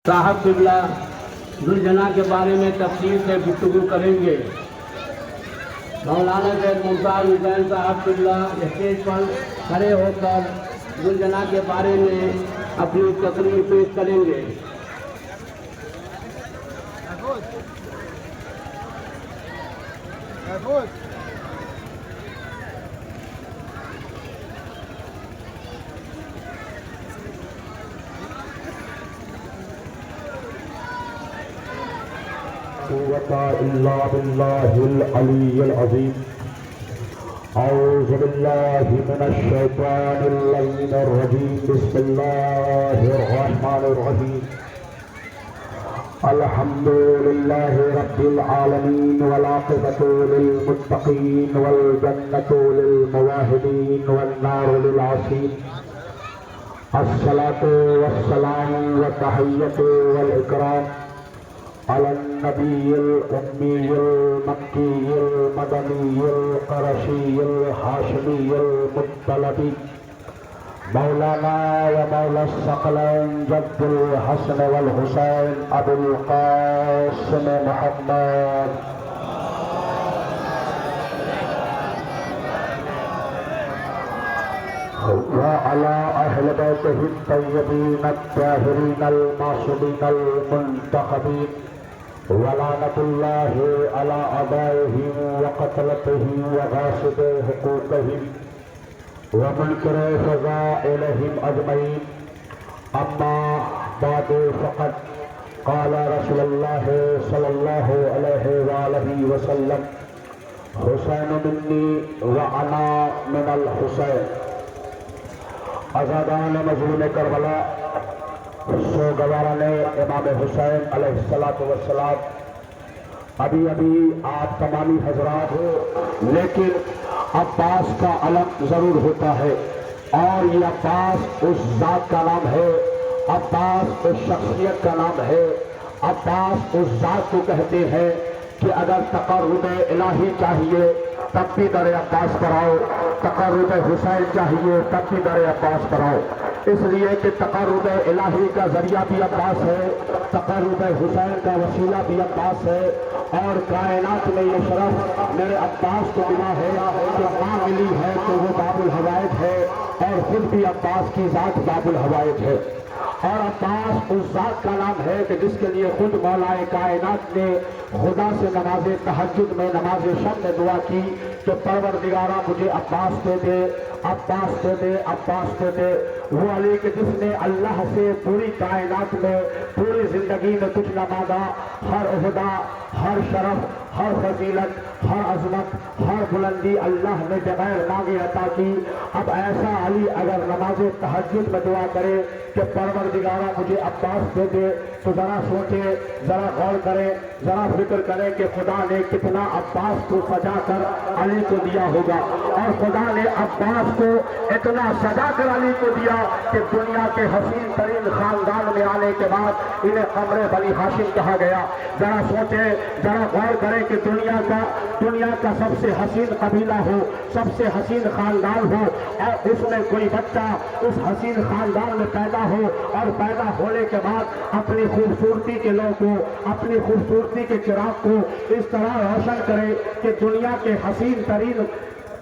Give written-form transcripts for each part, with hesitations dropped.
صاحب قبلہ ذوالجناح کے بارے میں تفصیل سے گفتگو کریں گے۔ مولانا سید ممتاز حسین صاحب قبلہ اسٹیج پر کھڑے ہو کر ذوالجناح کے بارے میں اپنی تقریر پیش کریں گے۔ إلا بالله العلي العظيم أعوذ بالله من الشيطان اللعين الرجيم بسم الله الرحمن الرحيم الحمد لله رب العالمين والعاقبة للمتقين والجنة للموحدين والنار للعاصين الصلاة والسلام والتحية والإكرام على النبي الأمي المكي المدني القرشي الهاشمي المطلبي مولانا ومولى الثقلين جد الحسن والحسين أبو القاسم محمد وعلى أهل بيته الطيبين الطاهرين المعصومين المنتخبين ولعنة الله على أعدائهم وقتلتهم وغاصب حقوقهم ومنكر فضائلهم أجمعين أما بعد فقد قال رسول الله صلى الله عليه وآله وسلم حسين مني وأنا من الحسين آزادان مظلوم کربلا سوگواران امام حسین علیہ السلام ابھی آپ تمامی حضرات ہو، لیکن عباس کا علم ضرور ہوتا ہے، اور یہ عباس اس ذات کا نام ہے، عباس اس شخصیت کا نام ہے، عباس اس ذات کو کہتے ہیں کہ اگر تقرب الہی چاہیے تب بھی در عباس پر آؤ، تقرب حسین چاہیے تب بھی در عباس پر آؤ، اس لیے کہ تقرب الہی کا ذریعہ بھی عباس ہے، تقرب حسین کا وسیلہ بھی عباس ہے، اور کائنات میں یہ شرف میرے عباس کو ملا ہے کہ ماں ملی ہے تو وہ باب الحوائج ہے، اور خود بھی عباس کی ذات باب الحوائج ہے، اور عباس اس ذات کا نام ہے کہ جس کے لیے خود مولا کائنات نے خدا سے نماز تہجد میں نماز شب میں دعا کی کہ پروردگارا مجھے عباس دے دے، عباس دے دے، عباس دے دے۔ وہ علی کہ جس نے اللہ سے پوری کائنات میں پوری زندگی میں کچھ نہ مانگا، ہر عہدہ، ہر شرف، ہر فضیلت، ہر عظمت، ہر بلندی اللہ نے بغیر مانگے عطا کی۔ اب ایسا علی اگر نماز تہجد میں دعا کرے کہ پروردگارا مجھے عباس دے دے، تو ذرا سوچے، ذرا غور کرے، ذرا فکر کرے کہ خدا نے کتنا عباس کو سجا کر علی کو دیا ہوگا، اور خدا نے عباس کو اتنا سجا کر علی کو دیا کہ دنیا کے حسین ترین خاندان میں آنے کے بعد انہیں قمر بنی ہاشم کہا گیا۔ ذرا سوچے، ذرا غور کرے کہ دنیا کا سب سے حسین قبیلہ ہو، سب سے حسین خاندان ہو، اور اس میں کوئی بچہ اس حسین خاندان میں پیدا ہو، اور پیدا ہونے کے بعد اپنی خوبصورتی کے لو کو، اپنی خوبصورتی کے چراغ کو اس طرح روشن کرے کہ دنیا کے حسین ترین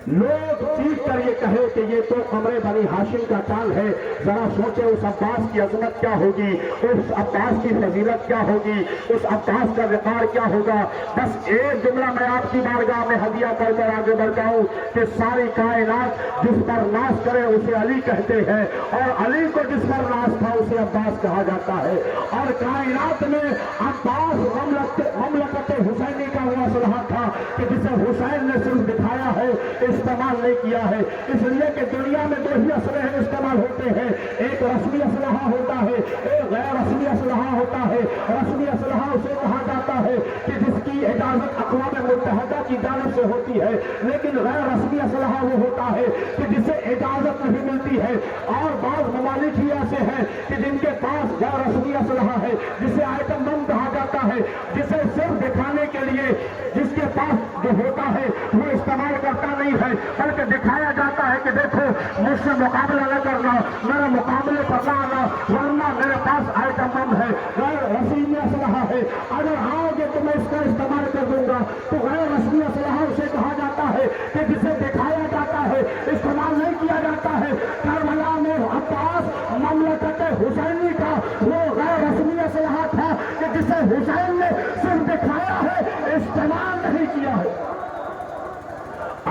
لوگ چیخ کر یہ کہے کہ یہ تو قمر بنی ہاشم کا چاند ہے۔ ذرا سوچے اس عباس کی عظمت کیا ہوگی، اس عباس کی فضیلت کیا ہوگی، اس عباس کا وقار کیا ہوگا۔ بس ایک جملہ میں آپ کی بارگاہ میں ہدیہ کر کر آگے بڑھتا ہوں کہ ساری کائنات جس پر ناز کرے اسے علی کہتے ہیں، اور علی کو جس پر ناز تھا اسے عباس کہا جاتا ہے، اور کائنات میں عباس مملکت حسینی کا وہ اسلحہ تھا کہ جسے حسین نے صرف دکھایا ہے، استعمال نہیں کیا ہے۔ اس لیے کہ دنیا میں دو ہی اسلحے استعمال ہوتے ہیں، ایک رسمی اسلحہ ہوتا ہے، ایک غیر رسمی اسلحہ ہوتا ہے۔ رسمی اسلحہ اسے کہا جاتا ہے کہ جس کی اجازت اقوام متحدہ کی جانب سے ہوتی ہے، لیکن غیر رسمی اسلحہ وہ ہوتا ہے کہ جسے اجازت نہیں ملتی ہے، اور بعض ممالک ہی ایسے ہیں کہ جن کے پاس غیر رسمی اسلحہ ہے جسے آئٹم بم کہا جاتا جاتا ہے جسے صرف دکھانے کے لیے جس کے پاس جو ہوتا ہے وہ استعمال کرتا نہیں ہے، بلکہ دکھایا جاتا ہے کہ دیکھو مجھ سے مقابلہ نہ کرنا، میرے مقابلے پر نہ آنا، ورنہ میرے پاس آئٹم بم ہے، غیر رسمی اسلحہ ہے، اگر آؤ گے تو میں اس کا استعمال کر دوں گا۔ تو غیر رسمی اسلحہ اسے کہا جاتا ہے کہ جسے دکھایا جاتا ہے، استعمال نہیں کیا جاتا ہے۔ کربلا میں عباس مملکت حسینی کا وہ غیر رسمی اسلحہ تھا کہ جسے حسین نے صرف دکھایا ہے، استعمال نہیں کیا ہے۔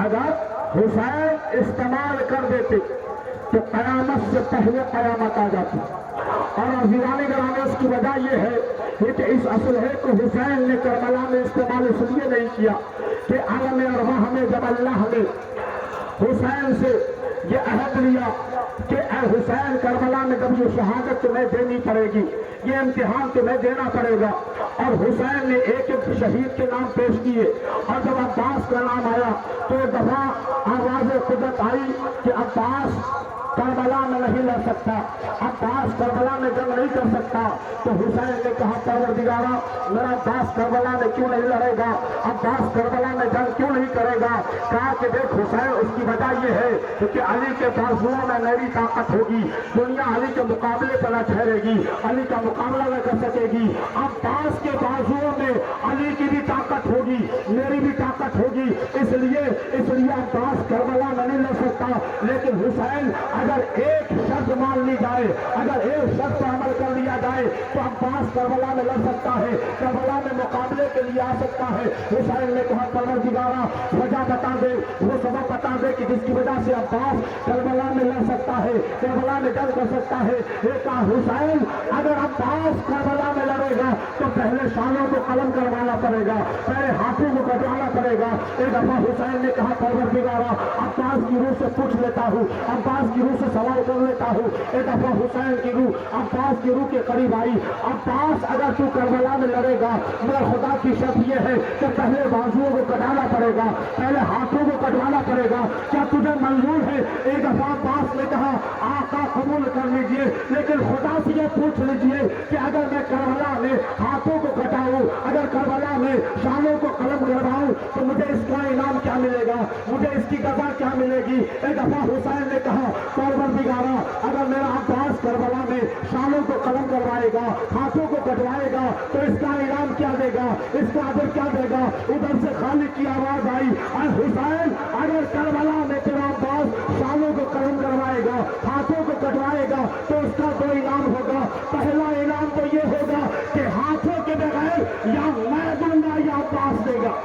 اگر حسین استعمال کر دیتے تو قیامت سے پہلے قیامت آ جاتی، اور عزیزان گرامی اس کی وجہ یہ ہے کہ اس اسلحے کو حسین نے کربلا میں استعمال اس لیے نہیں کیا کہ عالم ارواح میں جب اللہ نے حسین سے یہ عہد لیا کہ اے حسین کربلا میں جب یہ شہادت تمہیں دینی پڑے گی، یہ امتحان تمہیں دینا پڑے گا، اور حسین نے ایک ایک شہید کے نام پیش کیے، اور جب عباس کا نام آیا تو ایک دفعہ آواز قدرت آئی کہ عباس کربلا میں نہیں لڑ سکتا، عباس کربلا میں جنگ نہیں کر سکتا۔ تو حسین نے کہا پروردگارا میرا عباس کربلا میں کیوں نہیں لڑے گا، عباس کربلا میں جنگ کیوں نہیں کرے گا؟ کہا کہ دیکھ حسین، اس کی وجہ یہ ہے کہ علی کے بازوؤں میں میری طاقت ہوگی، دنیا علی کے مقابلے پر نہ ٹھہرے گی، علی کا مقابلہ نہ کر سکے گی۔ عباس کے بازوؤں میں علی کی بھی طاقت ہوگی، میری بھی طاقت ہوگی، اس لیے عباس کربلا میں نہیں لڑ سکتا۔ لیکن حسین اگر ایک شرط مان لی جائے، اگر ایک شرط پر عمل کر لیا جائے تو عباس کربلا میں لڑ سکتا ہے، کربلا میں مقابلے کے لیے آ سکتا ہے۔ حسین نے کہا پروردگارا وجہ بتا دے، وہ سبب بتا دے کہ جس کی وجہ سے عباس کربلا میں لڑ سکتا ہے، کربلا میں جنگ کر سکتا ہے۔ یہ کہا حسین اگر عباس کربلا میں لڑے گا تو پہلے شانوں کو قلم کروانا پڑے گا، پہلے ہاتھوں کو کٹوانا پڑے گا۔ ایک دفعہ حسین نے کہا پروردگارا عباس کی روح سے پوچھ لیتا ہوں، عباس کی روح سے سوال کر لیتا ہوں۔ ایک دفعہ حسین کی روح عباس کی روح کے قریب آئی، عباس اگر تو کربلا میں لڑے گا مگر خدا کی شرط یہ ہے کہ پہلے بازوؤں کو کٹانا پڑے گا، پہلے ہاتھوں کو کٹوانا پڑے گا، کیا تجھے منظور ہے؟ ایک دفعہ عباس نے کہا آقا قبول کر لیجئے، لیکن خدا سے یہ پوچھ لیجئے کہ اگر میں کربلا میں ہاتھوں کو کٹاؤں، اگر کربلا میں شانوں کو قلم کرواؤں تو مجھے اس کا انعام کیا ملے گا، مجھے اس کی جزا کیا ملے گی؟ ایک دفعہ حسین نے کہا پروردگارا اگر میرا عباس کربلا میں شانوں کو قلم کروائے گا، ہاتھوں کو کٹوائے گا تو اس کا انعام کیا دے گا، اس کا اجر کیا دے گا؟ ادھر سے خالق کی آواز آئی اے حسین اگر کربلا میں تیرا عباس شانوں کو قلم کروائے گا، ہاتھوں کو کٹوائے گا تو اس کا دو انعام ہوگا۔ پہلا انعام تو یہ ہوگا کہ ہاتھوں کے بغیر یا میں دوں گا یا عباس دے گا۔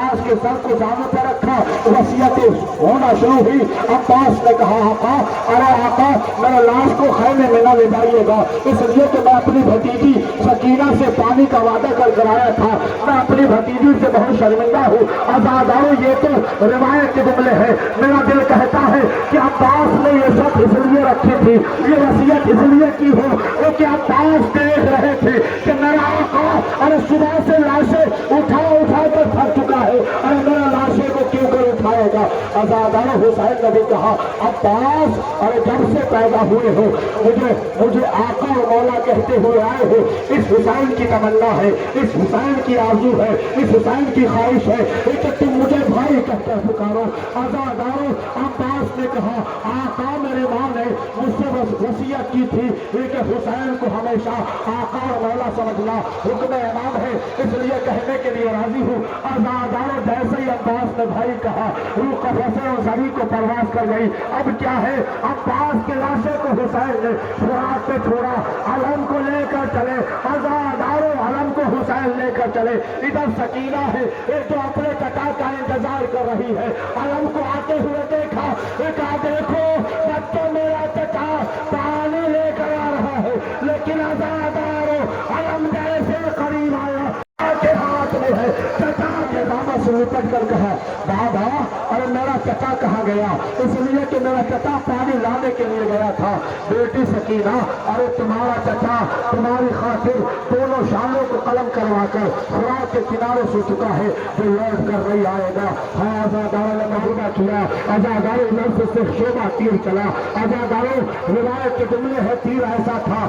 عباس کے سر کو جاموں پر رکھا، وصیتیں ہونا شروع ہوئی۔ عباس نے کہا آقا ارے آقا میرے لاش کو خیمے میں نہ لے جائیے گا، اس لیے کہ میں اپنی بھتیجی سکینہ سے پانی کا وعدہ کر آیا تھا، میں اپنی بھتیجی سے بہت شرمندہ ہوں۔ آزادارو یہ تو روایت کے جملے ہیں، میرا دل کہتا ہے کہ عباس نے یہ شرط اس لیے رکھی تھی، یہ وصیت اس لیے کی ہو کہ عباس دیکھ رہے تھے کہ میرا آقا اور صبح سے لاشیں اٹھا کر تھک چکا ہے اور میرا لاشیں کو کیوں کر اٹھائے گا۔ آزادارو حسین نے بھی کہا عباس اور جب سے پیدا ہوئے ہو مجھے آقا اور مولا کہتے ہوئے آئے ہو، اس حسین کی تمنا ہے، اس حسین کی آرزو ہے، اس حسین کی خواہش ہے کہ تم مجھے بھائی کہہ کر پکارو۔ آزادارو عباس نے کہا آقا میرے ماں نے مجھ سے وصیت کی تھی کہ حسین کو ہمیشہ آقا اور مولا سمجھنا، حکم امام ہے اس لیے کہنے کے لیے راضی ہوں۔ آزادارو جیسے ہی عباس نے بھائی کہا روح قفصے اور زری کو پرواز کر گئی۔ اب کیا ہے عباس کے لاشے کو حسین نے فرات پہ چھوڑا، علم کو لے کر چلے، آزادارو علم کو حسین لے کر چلے۔ ادھر سکینہ ہے ایک تو اپنے چچا کا انتظار کر رہی ہے، علم کو آتے ہوئے دیکھا، کہا دیکھو بچوں میرا چچا پانی لے کر آ رہا ہے، لیکن آزادارو علم جیسے قریب آیا کے ہاتھ میں ہے، چچا کے دامن سے لپٹ کر کہا بابا ارے میرا چچا کہاں گیا؟ اس لیے کہ میرا چچا پانی لانے کے لیے گیا تھا۔ بیٹی سکینہ ارے تمہارا چچا تمہاری خاطر دونوں شانوں کو قلم کروا کر فرات کے کنارے سو چکا ہے، جو لوٹ کر نہیں آئے گا۔ ہاں آزادارو نے مہینہ کیا، آزادارو ادھر سے شعبہ تیر چلا۔ آزادارو روایت کے جملے ہے تیر ایسا تھا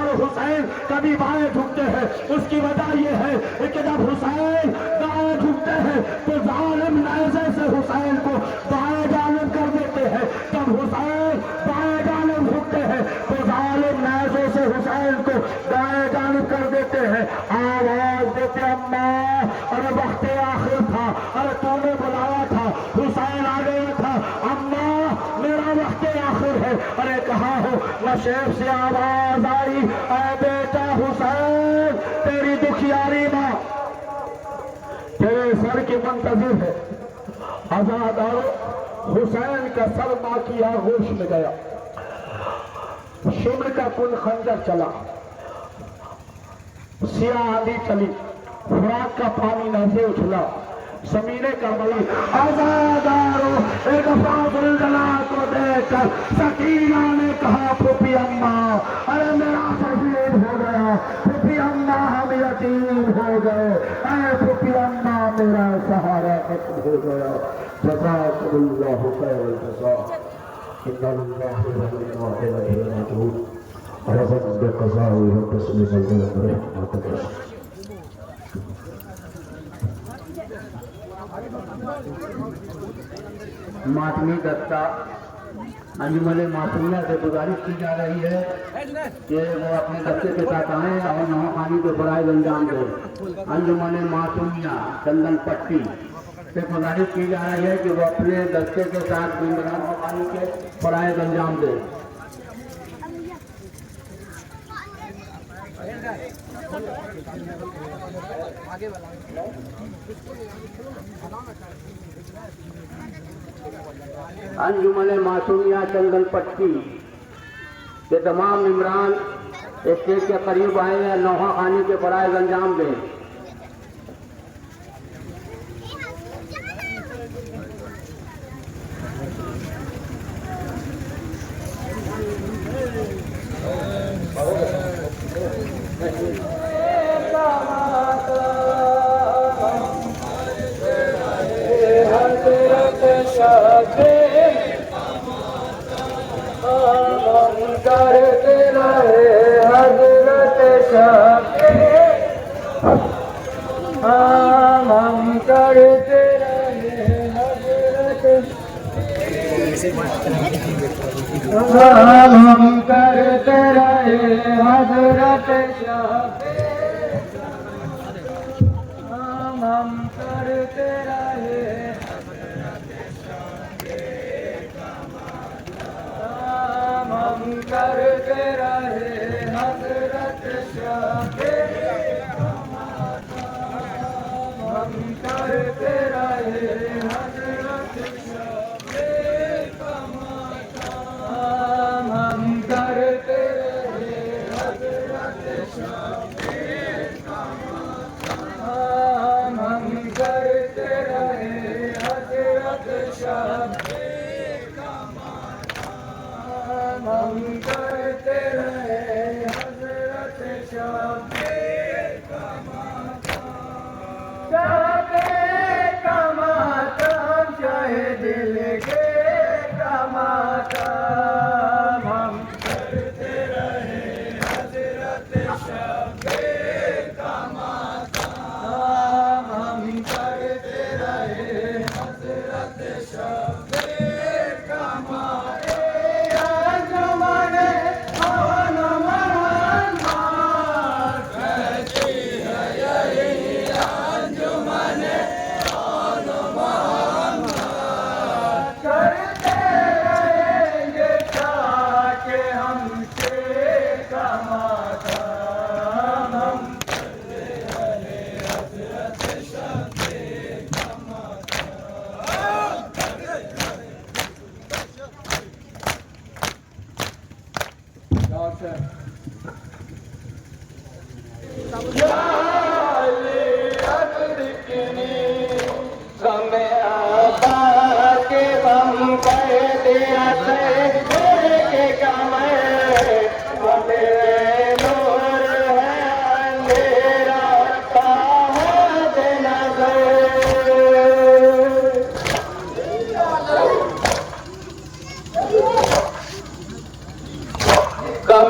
اور حسین کبھی بائیں جھکتے ہیں، اس کی وجہ یہ ہے کہ جب حسین دائیں جھکتے ہیں تو ظالم نیزے سے حسین کو بائیں جانب کر دیتے ہیں، جب حسین بائیں جانب جھکتے ہیں تو ظالم نیزے سے حسین کو دائیں جانب کر دیتے ہیں۔ آواز دیتے اماں، ارے وقت آخر تھا، ارے تو نے بلایا تھا، حسین آ گیا تھا، اماں میرا وقت آخر ہے۔ ارے کہاں ہو؟ نشیب سے آواز آئی، اے بیٹا حسین، تیری دکھیاری ماں تیرے سر کے منتظر ہے۔ آزادارو، حسین کا سر ماں کی آغوش میں گیا، شمر کا کن خنجر چلا، سیاہ آندھی چلی، فرات کا پانی نیزے اچھلا، زمینے کا ملی۔ آزادارو، ایک فاضل جلال کو دیکھ کر سکینہ نے کہا پھوپھی اماں، ارے میرا شہید ہو گیا، پھوپھی اماں ہم یتیم ہو گئے، اے پھوپھی اماں میرا سہارا ختم ہو گیا۔ جزاکم اللہ خیر الجزاء، انا للہ و انا الیہ راجعون۔ رضا بقضاء وتسلیم الامر رحمتک۔ ماتمی دستہ انجمن معصومیہ سے گزارش کی جا رہی ہے کہ وہ اپنے دستے کے ساتھ آئیں اور نوخانی کے فرائض انجام دیں۔ انجمن معصومیہ چندن پٹی سے گزارش کی جا رہی ہے کہ وہ اپنے دستے کے ساتھ نوخانی کے فرائض انجام دیں۔ انجمن معصومیہ چندن پٹی کے تمام ممبران اسٹیج کے قریب آئے یا نوحہ خوانی کے فرائض انجام دیں۔ ہم کرتے رہے حضرت شافع، ہم کرتے رہے حضرت شافع، ہم کرتے رہے حضرت شافع، ہم کرتے رہے حضرت شافع، ہم کرتے رہے حضرت شافع، ہم کرتے رہے حضرت شافع، ہم کرتے رہے حضرت شافع کا ماتم، چاہے دل کے کا ماتم، ہم کرتے رہے حضرت شافع کا ماتم، ہم کرتے رہے حضرت شافع کا ماتم۔ انجمن ہون محمد کہتی ہے یہی، انجمن ہون محمد کرتے رہیں گے تاکہ ہم سے کماتا، ہم کرتے رہے حضرت شافع کا ماتم۔ کم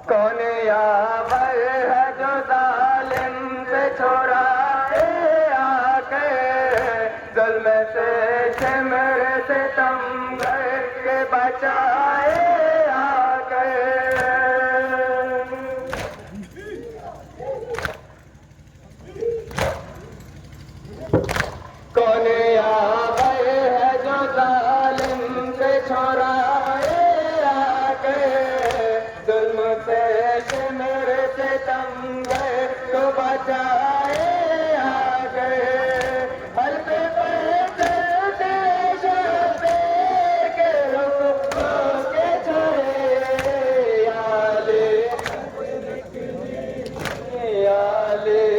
کون یاور ہے جو ظالم سے چھڑائے آ کے ظلم سے شمر سے تم گھر کے بچائے آ کے کون یاور ہے جو ظالم سے چھڑائے آ کے ظلم سے شمر سے تم گئے تو بچائے آ گئے حلق پیسے دیش پہ کے رخ کے چھڑے آلے آلے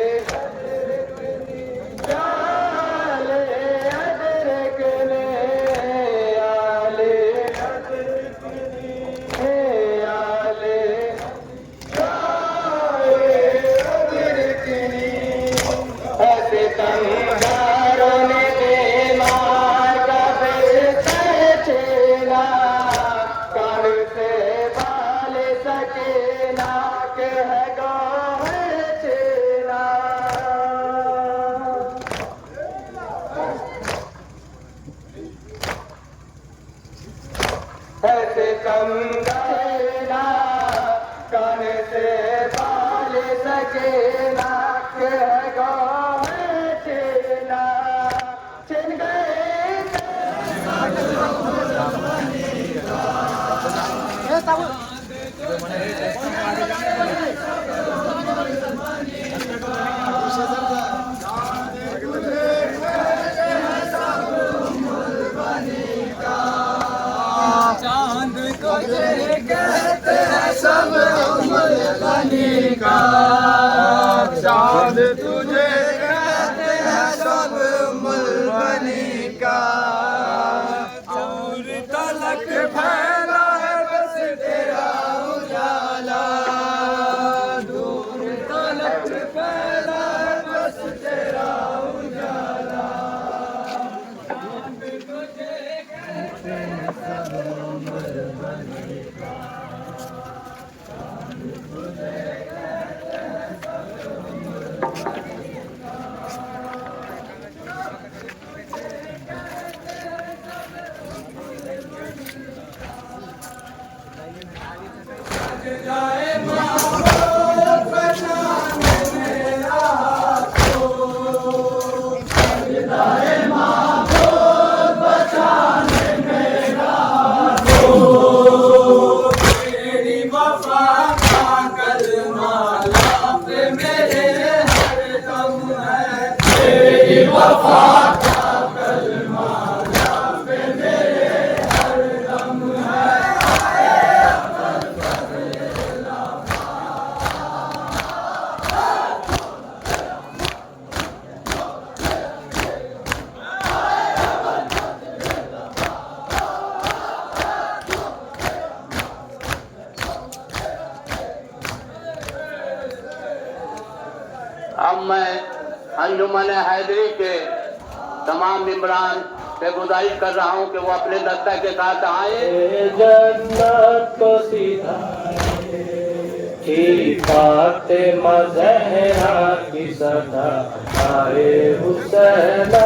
ایسے کم گئے کان سے بال سکینا کہ ہے گاہ چینا چن گئے چاند تجھے کہتے ہیں سب عمر بنی کا چاند تجھے کہتے ہیں سب عمر بنی کا اور تلک پھیلا ہے بس تیرا اجالا دور تلک پھیلا ہے بس تیرا اجالا چاند تجھے کہتے ہیں سب عمر بنی کا چاند تجھے کہتے ہیں سب عمر بنی جائے محبوب بچانے میرا تو جائے محبوب بچانے میرا تو تیری وفا کا کلمہ لب پہ میرے ہر دم ہے تیری وفا کا کلمہ لب پہ میرے ہر دم ہے اب میں انجمن حیدری کے تمام ممبران سے گزارش کر رہا ہوں کہ وہ اپنے دستہ کے ساتھ آئیں. جنت کو سیدھا کی فاطمہ زہرا کی صدا آئے حسینہ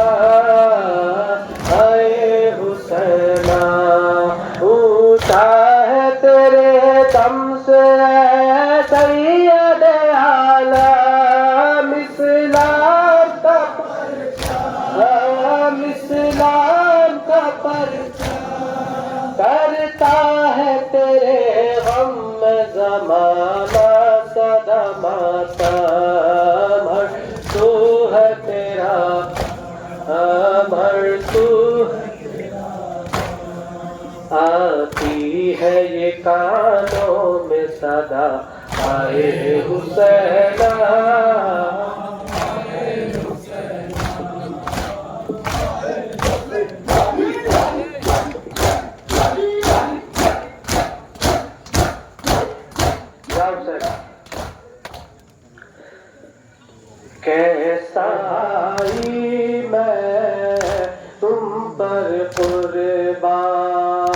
آئے حسینہ اونچا ہے تیرے دم سے اے سید عالم اسلام کا پرچم اسلام کا پرچم کرتا ہے تیرے غم میں زمانہ سدا ماتم ہر تو ہے تیرا ہر تو آتی ہے یہ کانوں میں صدا آئے حسینہ کیسا آئی میں تم پر قربان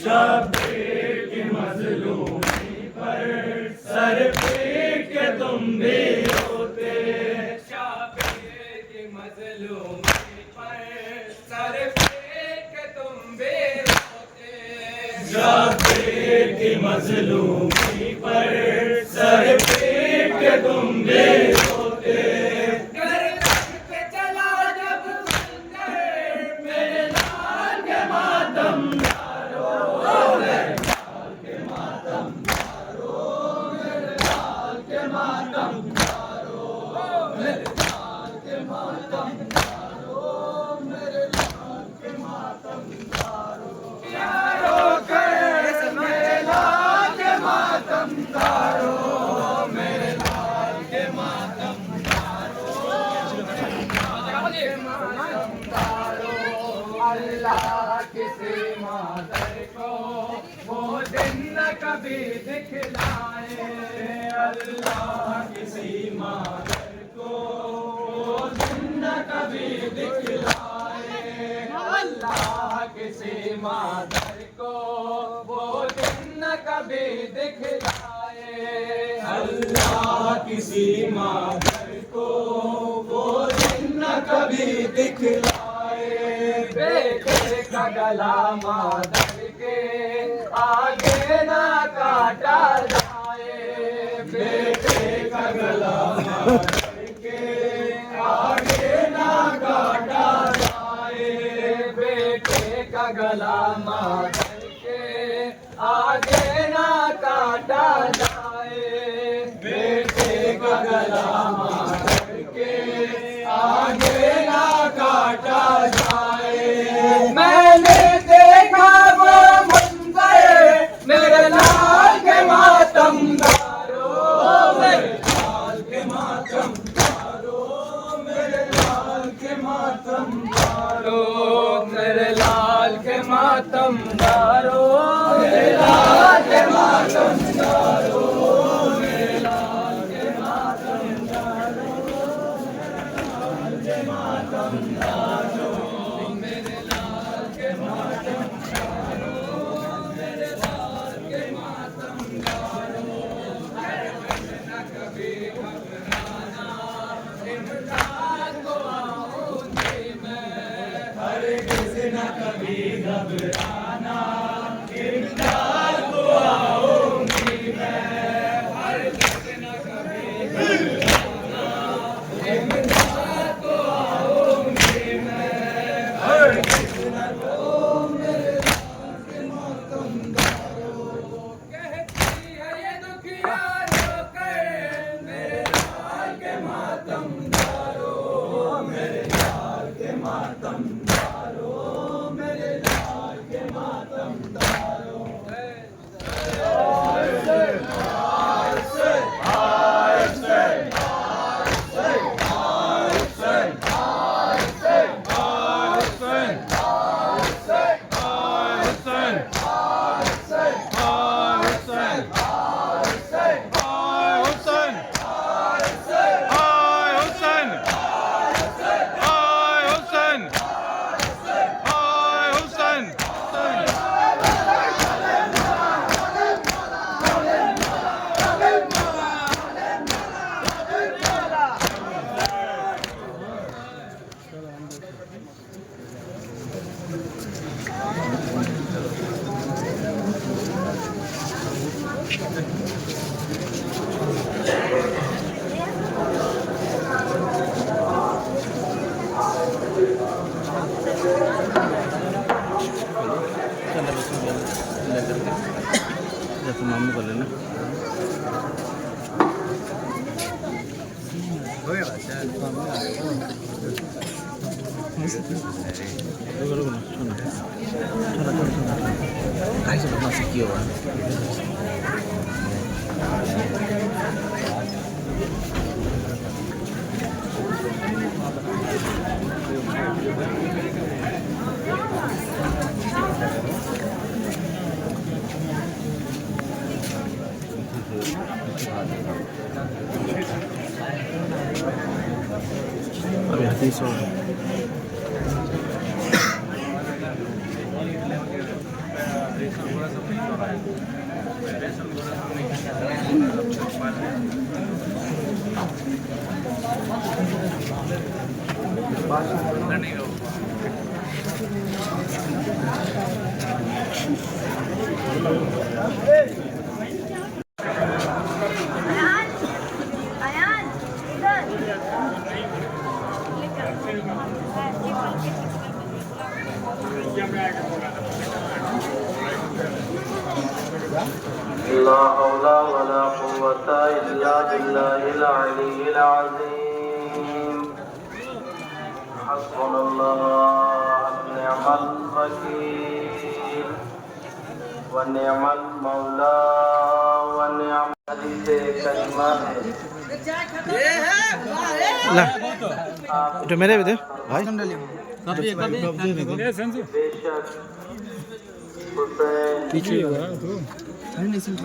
شبیر کی مظلومی پر سر پیٹ کے تم بھی روتے شبیر کی مظلومی پر سر پیٹ کے تم بھی روتے شبیر کی مظلومی پر سر پیٹ کے تم بھی روتے اللہ کسی مادر کو وہ دن نہ کبھی دکھلائے اللہ کسی مادر کو وہ دن نہ کبھی دکھلائے اللہ کسی مادر کو وہ دن نہ کبھی دکھلائے اللہ کسی مادر کو وہ دن نہ کبھی دکھلائے بیٹے کا گلا مادر کے آگے نہ کاٹا جائے بیٹے کا گلا مادر کے آگے نہ کاٹا جائے بیٹے کا گلا مادر کے آگے نہ کاٹا جائے بیٹے کا گلا مادر کے آگے نہ کاٹا جائے میں نے دیکھا وہ منظر میرے لال کے ماتم دارو میرے لال کے ماتم دارو میرے لال کے ماتم دارو میرے لال کے ماتم دارو میرے لال کے ماتم دارو میرے لال کے ماتم دارو ماتم دارو میرے لال کے ماتم دارو میرے لال کے ماتم دارو نہ کبھی گھبرانا امداد کو آؤں گی میں ہرگز نہ کبھی گھبرانا امداد کو آؤں گی میں ہرگز نہ کبھی گھبرانا امداد کو آؤں گی میں ہرگز نہ میرے لال کے ماتم دارو کہتی ہے یہ دکھیا رو کر میرے لال کے ماتم دارو میرے لال کے ماتم دارو میرے لال کے ماتم دارو Ayan! Doon! لا حول ولا قوة إلا بالله العلي العظيم حسبنا الله ونعم الوكيل ونعم المولى ونعم حدیث کریمہ ہے এটা মেরে দে ভাই بے شک حسین